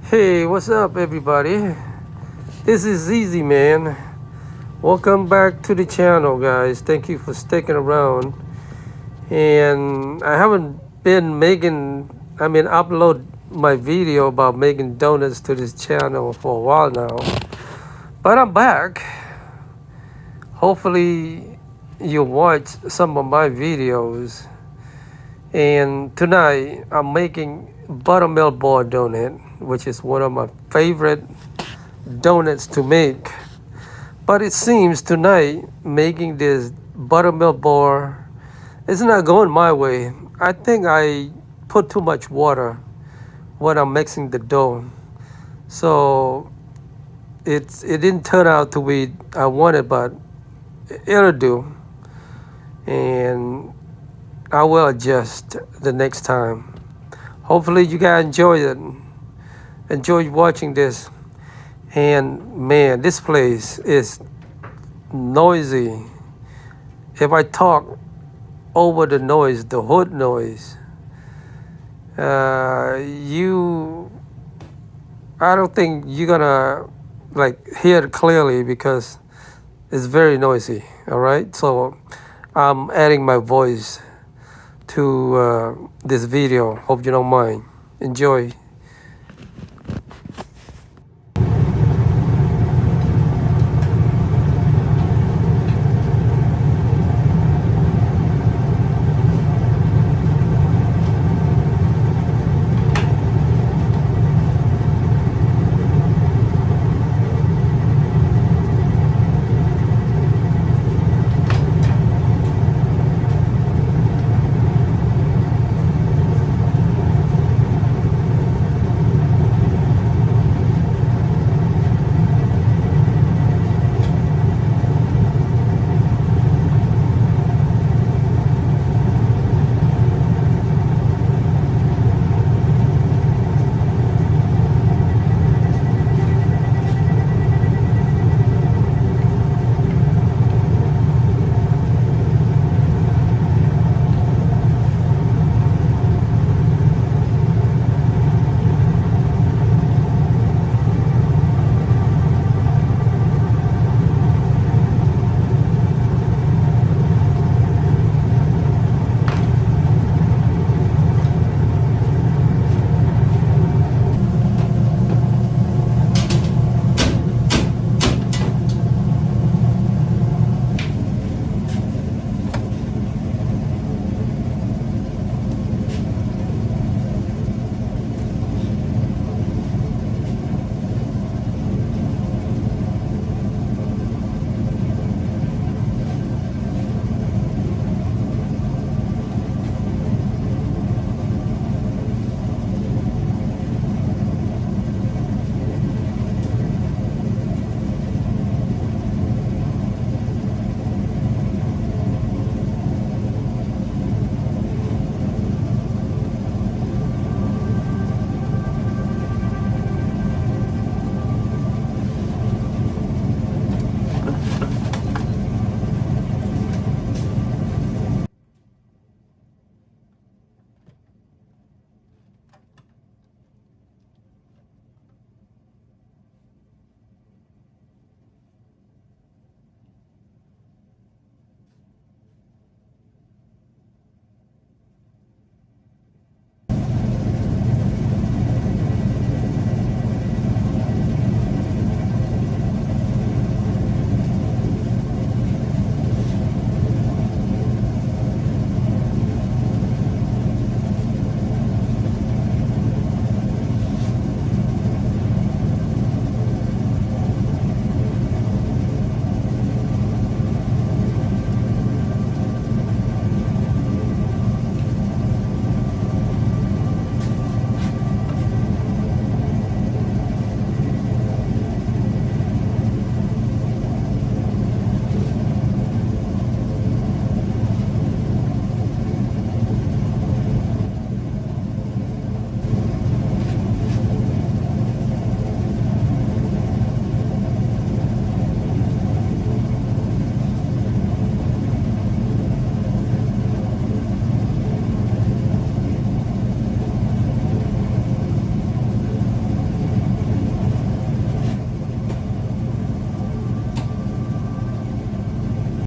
Hey, what's up, everybody? This is Easy Man. Welcome back to the channel, guys. Thank you for sticking around. And I haven't been upload my video about making donuts to this channel for a while now. But I'm back. Hopefully, you'll watch some of my videos. And tonight, I'm making buttermilk bar donut, which is one of my favorite donuts to make. But it seems tonight making this buttermilk bar is not going my way. I think I put too much water when I'm mixing the dough. So it didn't turn out to be I wanted, but it'll do. And I will adjust the next time. Hopefully you guys enjoy it. Enjoy watching this. And man, this place is noisy. If I talk over the noise, the hood noise, I don't think you're gonna hear it clearly because it's very noisy. All right, so I'm adding my voice to this video. Hope you don't mind. Enjoy.